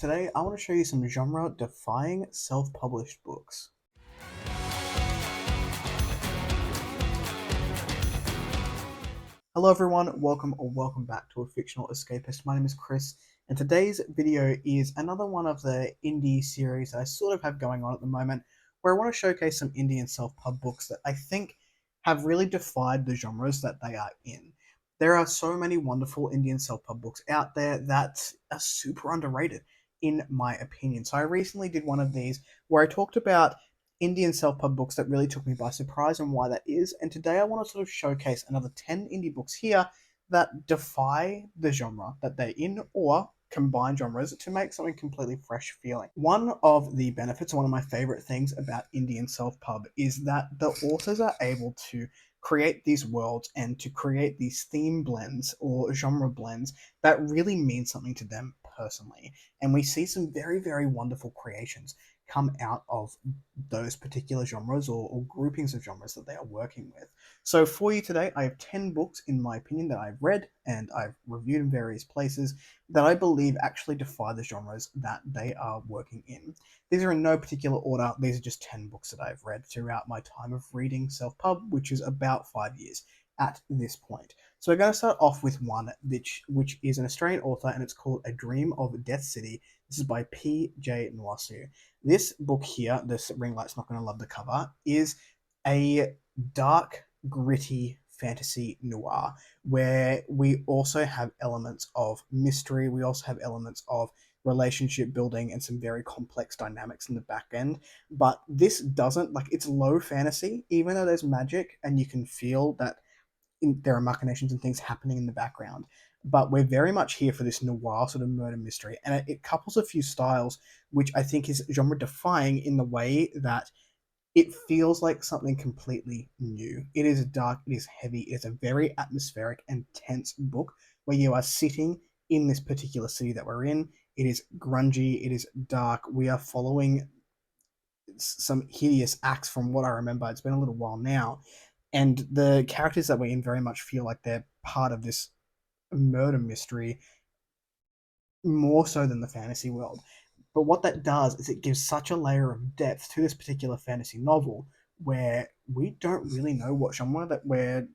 Today, I want to show you some genre-defying self-published books. Hello everyone, welcome back to A Fictional Escapist. My name is Kris, and today's video is another one of the indie series that I sort of have going on at the moment, where I want to showcase some indie and self-pub books that I think have really defied the genres that they are in. There are so many wonderful indie and self-pub books out there that are super underrated, in my opinion. So I recently did one of these where I talked about indie and self-pub books that really took me by surprise and why that is. And today I want to sort of showcase another 10 indie books here that defy the genre that they're in or combine genres to make something completely fresh feeling. One of the benefits, one of my favorite things about indie and self-pub is that the authors are able to create these worlds and to create these theme blends or genre blends that really mean something to them personally. And we see some very, very wonderful creations come out of those particular genres or groupings of genres that they are working with. So for you today, I have 10 books, in my opinion, that I've read and I've reviewed in various places that I believe actually defy the genres that they are working in. These are in no particular order. These are just 10 books that I've read throughout my time of reading self-pub, which is about 5 years at this point. So we're going to start off with one which is an Australian author, and it's called A Dream of Death City. This is by P.J. Nwasu. This book here, this ring light's not going to love the cover, is a dark, gritty fantasy noir where we also have elements of mystery. We also have elements of relationship building and some very complex dynamics in the back end. But this doesn't, like, it's low fantasy, even though there's magic and you can feel that there are machinations and things happening in the background. But we're very much here for this noir sort of murder mystery, and it couples a few styles, which I think is genre defying in the way that it feels like something completely new. It is dark, it is heavy, it is a very atmospheric and tense book where you are sitting in this particular city that we're in. It is grungy, it is dark. We are following some hideous acts from what I remember. It's been a little while now. And the characters that we're in very much feel like they're part of this murder mystery more so than the fantasy world. But what that does is it gives such a layer of depth to this particular fantasy novel where we don't really know what genre that we're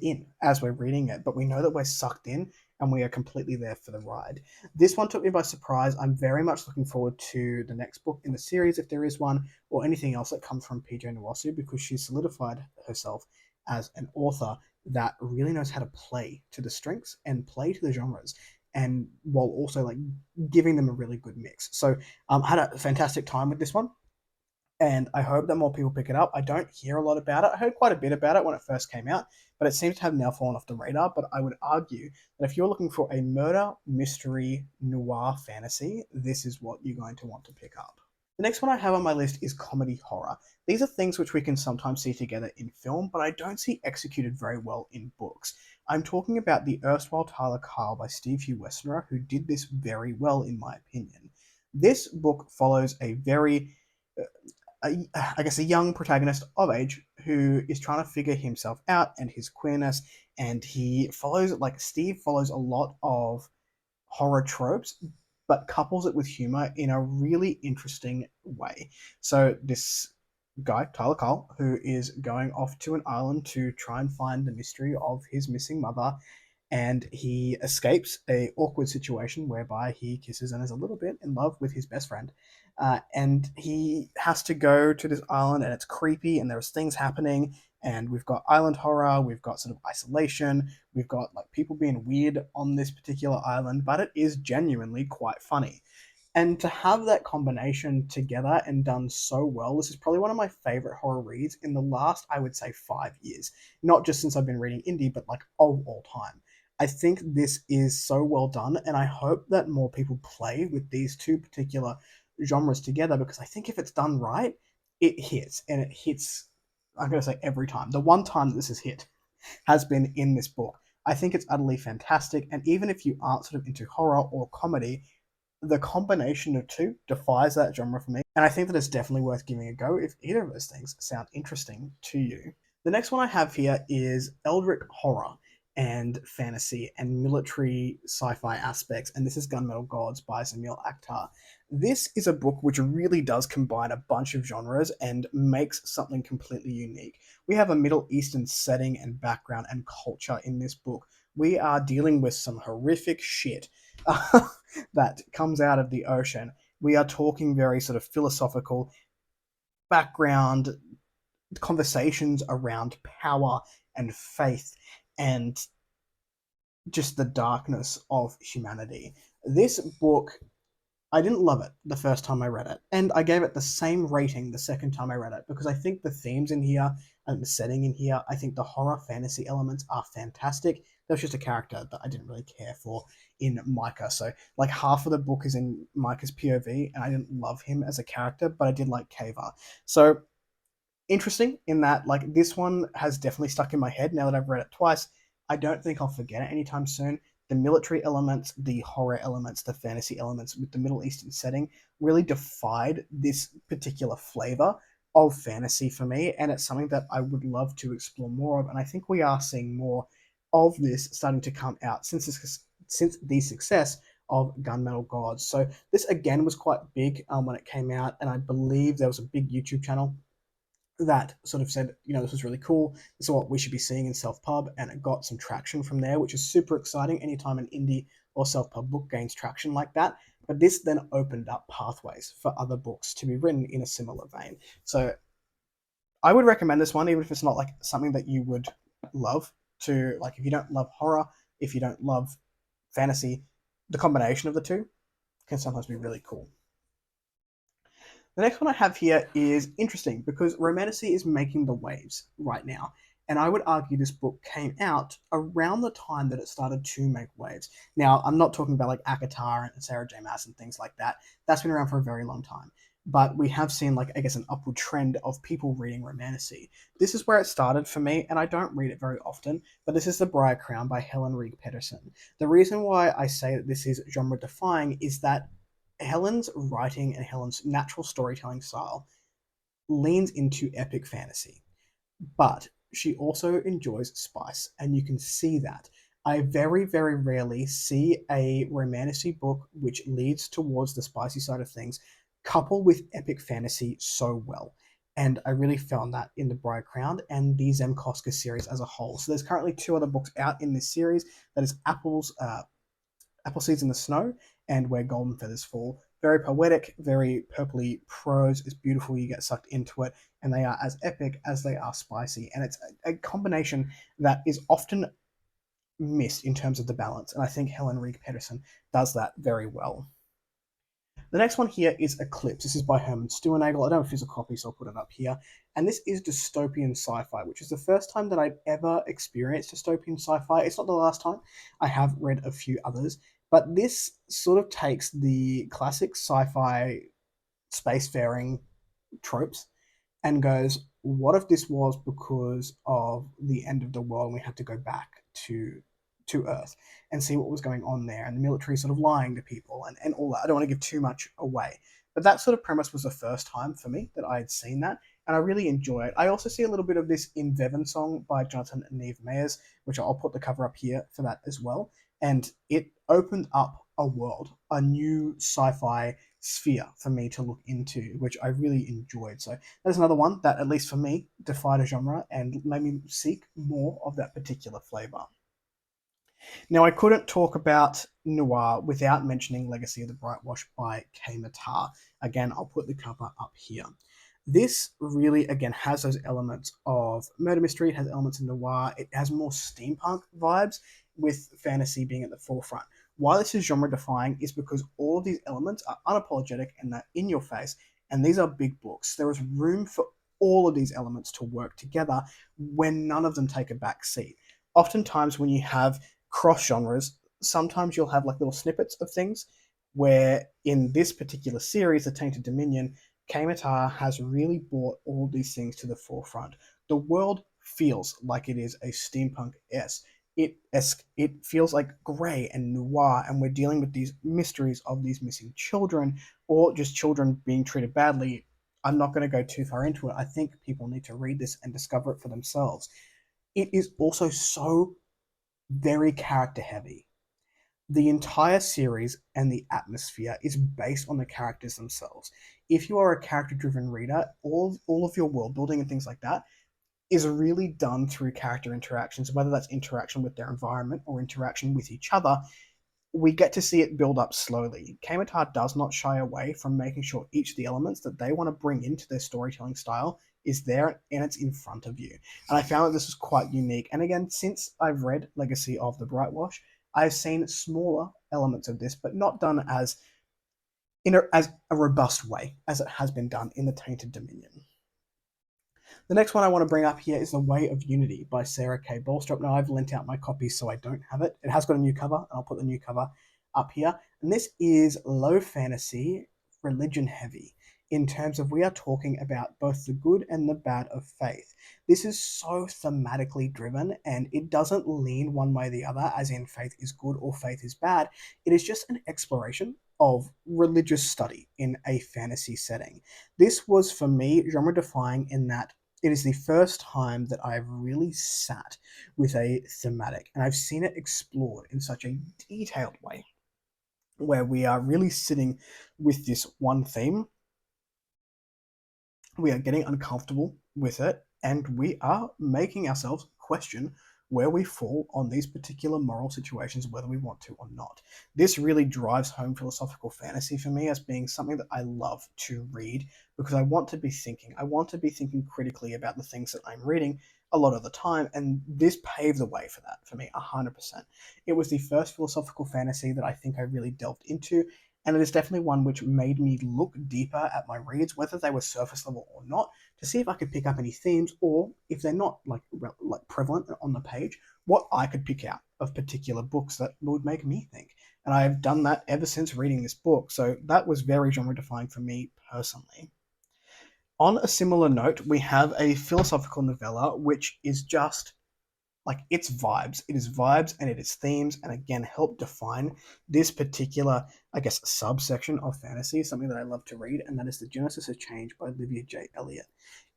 in as we're reading it, but we know that we're sucked in and we are completely there for the ride. This one took me by surprise. I'm very much looking forward to the next book in the series, if there is one, or anything else that comes from PJ Nwasu, because she's solidified herself as an author that really knows how to play to the strengths and play to the genres, and while also like giving them a really good mix. So I had a fantastic time with this one, and I hope that more people pick it up. I don't hear a lot about it. I heard quite a bit about it when it first came out, but it seems to have now fallen off the radar. But I would argue that if you're looking for a murder, mystery, noir fantasy, this is what you're going to want to pick up. The next one I have on my list is comedy horror. These are things which we can sometimes see together in film, but I don't see executed very well in books. I'm talking about the Erstwhile Tyler Kyle by Steve Hugh Westerner, who did this very well, in my opinion. This book follows a very I guess a young protagonist of age who is trying to figure himself out and his queerness, and he follows, like, Steve follows a lot of horror tropes but couples it with humor in a really interesting way. So this guy, Tyler Cole, who is going off to an island to try and find the mystery of his missing mother, and he escapes a awkward situation whereby he kisses and is a little bit in love with his best friend. And he has to go to this island, and it's creepy, and there's things happening. And we've got island horror, we've got sort of isolation, we've got like people being weird on this particular island, but it is genuinely quite funny. And to have that combination together and done so well, this is probably one of my favorite horror reads in the last, I would say, 5 years. Not just since I've been reading indie, but like of all time. I think this is so well done, and I hope that more people play with these two particular genres together, because I think if it's done right, it hits, and it hits, I'm going to say, every time. The one time that this has hit has been in this book. I think it's utterly fantastic, and even if you aren't sort of into horror or comedy, the combination of two defies that genre for me, and I think that it's definitely worth giving a go if either of those things sound interesting to you. The next one I have here is Eldritch Horror, and fantasy and military sci-fi aspects, and this is Gunmetal Gods by Zamil Akhtar. This is a book which really does combine a bunch of genres and makes something completely unique. We have a Middle Eastern setting and background and culture in this book. We are dealing with some horrific shit that comes out of the ocean. We are talking very sort of philosophical background conversations around power and faith and just the darkness of humanity. This book, I didn't love it the first time I read it, and I gave it the same rating the second time I read it because I think the themes in here and the setting in here, I think the horror fantasy elements are fantastic. There was just a character that I didn't really care for in Micah. So, like, half of the book is in Micah's POV, and I didn't love him as a character, but I did like Kava. So, interesting in that, like, this one has definitely stuck in my head now that I've read it twice. I don't think I'll forget it anytime soon. The military elements, the horror elements, the fantasy elements with the Middle Eastern setting really defied this particular flavor of fantasy for me, and it's something that I would love to explore more of. And I think we are seeing more of this starting to come out since the success of Gunmetal Gods. So this again was quite big when it came out, and I believe there was a big YouTube channel that sort of said, this was really cool. This is what we should be seeing in self-pub, and it got some traction from there, which is super exciting anytime an indie or self-pub book gains traction like that. But this then opened up pathways for other books to be written in a similar vein. So I would recommend this one, even if it's not like something that you would love to, like, if you don't love horror, if you don't love fantasy, the combination of the two can sometimes be really cool. The next one I have here is interesting because Romantasy is making the waves right now. And I would argue this book came out around the time that it started to make waves. Now, I'm not talking about like Akatar and Sarah J. Maas and things like that. That's been around for a very long time. But we have seen, like, I guess, an upward trend of people reading Romantasy. This is where it started for me, and I don't read it very often, but this is The Briar Crown by Helen Reed Pedersen. The reason why I say that this is genre defying is that Helen's writing and Helen's natural storytelling style leans into epic fantasy, but she also enjoys spice, and you can see that. I very, very rarely see a romantasy book which leads towards the spicy side of things, coupled with epic fantasy so well. And I really found that in the Briar Crown and the Zem Koska series as a whole. So there's currently 2 other books out in this series. That is Apple Seeds in the Snow and Where Golden Feathers Fall. Very poetic, very purpley prose. It's beautiful. You get sucked into it, and they are as epic as they are spicy. And it's a combination that is often missed in terms of the balance. And I think Helen Reed Pedersen does that very well. The next one here is Eclipse. This is by Herman Steuernagel. I don't have a physical copy, so I'll put it up here. And this is dystopian sci-fi, which is the first time that I've ever experienced dystopian sci-fi. It's not the last time. I have read a few others, but this sort of takes the classic sci-fi spacefaring tropes and goes, what if this was because of the end of the world and we had to go back to Earth and see what was going on there, and the military sort of lying to people and all that. I don't want to give too much away, but that sort of premise was the first time for me that I had seen that, and I really enjoy it. I also see a little bit of this in Vevin Song by Jonathan and Neve Meyers, which I'll put the cover up here for that as well, and it opened up a world, a new sci-fi sphere for me to look into, which I really enjoyed. So that's another one that, at least for me, defied a genre and made me seek more of that particular flavor. Now, I couldn't talk about noir without mentioning Legacy of the Brightwash by Kay Matar. Again, I'll put the cover up here. This really, again, has those elements of murder mystery. It has elements of noir. It has more steampunk vibes, with fantasy being at the forefront. Why this is genre defying is because all of these elements are unapologetic and they're in your face, and these are big books. There is room for all of these elements to work together when none of them take a back seat. Oftentimes, when you have cross genres, sometimes you'll have like little snippets of things, where in this particular series, The Tainted Dominion, Kamatar has really brought all these things to the forefront. The world feels like it is a steampunk-esque. It feels like grey and noir, and we're dealing with these mysteries of these missing children, or just children being treated badly. I'm not going to go too far into it. I think people need to read this and discover it for themselves. It is also so very character heavy. The entire series and the atmosphere is based on the characters themselves. If you are a character driven reader, all of your world building and things like that is really done through character interactions, whether that's interaction with their environment or interaction with each other. We get to see it build up slowly. Kamatar does not shy away from making sure each of the elements that they want to bring into their storytelling style is there and it's in front of you. And I found that this was quite unique. And again, since I've read Legacy of the Brightwash, I've seen smaller elements of this, but not done as as a robust way as it has been done in the Tainted Dominion. The next one I want to bring up here is The Way of Unity by Sarah K. Bolstrop. Now, I've lent out my copy, so I don't have it. It has got a new cover, and I'll put the new cover up here. And this is low fantasy, religion heavy, in terms of we are talking about both the good and the bad of faith. This is so thematically driven, and it doesn't lean one way or the other, as in faith is good or faith is bad. It is just an exploration of religious study in a fantasy setting. This was, for me, genre defying in that it is the first time that I've really sat with a thematic and I've seen it explored in such a detailed way where we are really sitting with this one theme. We are getting uncomfortable with it and we are making ourselves question where we fall on these particular moral situations, whether we want to or not. This really drives home philosophical fantasy for me as being something that I love to read because I want to be thinking. I want to be thinking critically about the things that I'm reading a lot of the time, and this paved the way for that for me 100%. It was the first philosophical fantasy that I think I really delved into, and it is definitely one which made me look deeper at my reads, whether they were surface level or not, to see if I could pick up any themes, or if they're not like prevalent on the page, what I could pick out of particular books that would make me think. And I've done that ever since reading this book, so that was very genre defying for me personally. On a similar note, we have a philosophical novella which is just like it's vibes. It is vibes and it is themes, and again help define this particular, I guess, subsection of fantasy, something that I love to read, and that is The Genesis of Change by Olivia J. Elliott.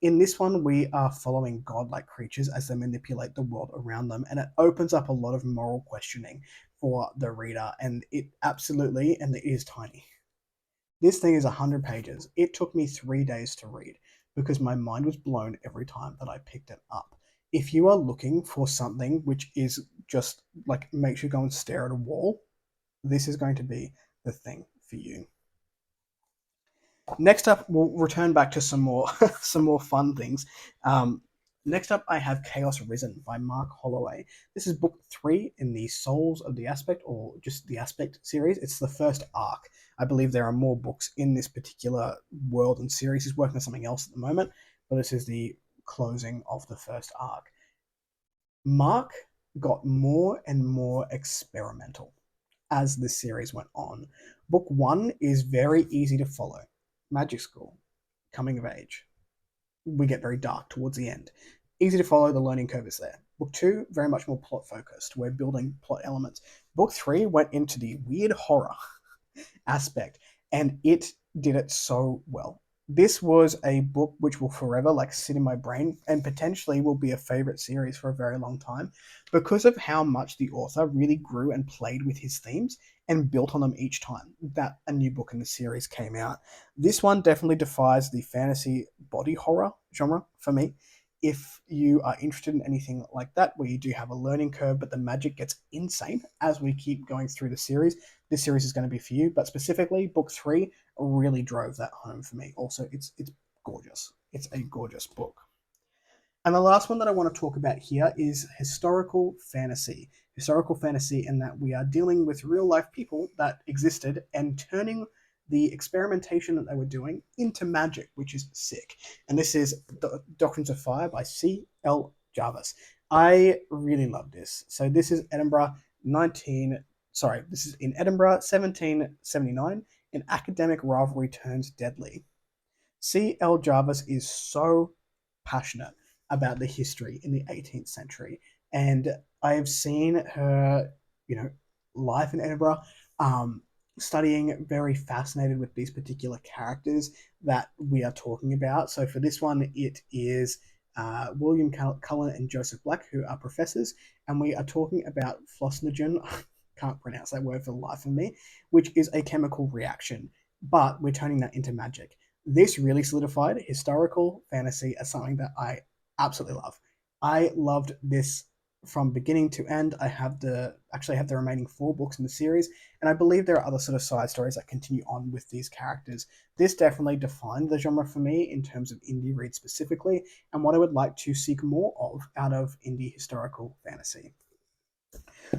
In this one, we are following godlike creatures as they manipulate the world around them, and it opens up a lot of moral questioning for the reader, and it absolutely, and it is tiny. This thing is 100 pages. It took me 3 days to read because my mind was blown every time that I picked it up. If you are looking for something which is just like makes you go and stare at a wall, this is going to be the thing for you. Next up, we'll return back to some more some more fun things. Next up, I have Chaos Risen by Mark Holloway. This is book 3 in the Souls of the Aspect, or just the Aspect series. It's the first arc. I believe there are more books in this particular world and series. He's working on something else at the moment, but this is the closing of the first arc. Mark got more and more experimental as the series went on. Book 1 is very easy to follow. Magic school, coming of age. We get very dark towards the end. Easy to follow, the learning curve is there. Book 2, very much more plot focused. We're building plot elements. Book 3 went into the weird horror aspect, and it did it so well. This was a book which will forever sit in my brain and potentially will be a favorite series for a very long time because of how much the author really grew and played with his themes and built on them each time that a new book in the series came out. This one definitely defies the fantasy body horror genre for me. If you are interested in anything like that, where you do have a learning curve, but the magic gets insane as we keep going through the series, this series is going to be for you. But specifically, book 3 really drove that home for me. Also, it's gorgeous. It's a gorgeous book. And the last one that I want to talk about here is historical fantasy. Historical fantasy in that we are dealing with real life people that existed and turning the experimentation that they were doing into magic, which is sick. And this is Doctrines of Fire by C.L. Jarvis. I really love this. So this is Edinburgh this is in Edinburgh 1779. An academic rivalry turns deadly. C.L. Jarvis is so passionate about the history in the 18th century, and I have seen her, life in Edinburgh, studying, very fascinated with these particular characters that we are talking about. So for this one, it is William Cullen and Joseph Black, who are professors, and we are talking about flossnogen. Can't pronounce that word for the life of me, which is a chemical reaction, but we're turning that into magic. This really solidified historical fantasy as something that I absolutely love. I loved this from beginning to end. I have the remaining 4 books in the series, and I believe there are other sort of side stories that continue on with these characters. This definitely defined the genre for me in terms of indie read specifically, and what I would like to seek more of out of indie historical fantasy.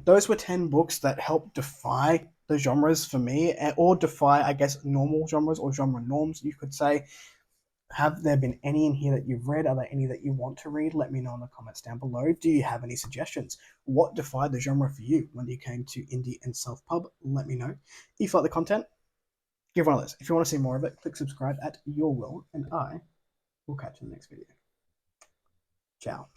Those were 10 books that helped defy the genres for me, or defy, I guess, normal genres or genre norms, you could say. Have there been any in here that you've read? Are there any that you want to read? Let me know in the comments down below. Do you have any suggestions? What defied the genre for you when you came to indie and self-pub? Let me know. If you like the content, give one of those. If you want to see more of it, click subscribe at your will, and I will catch you in the next video. Ciao.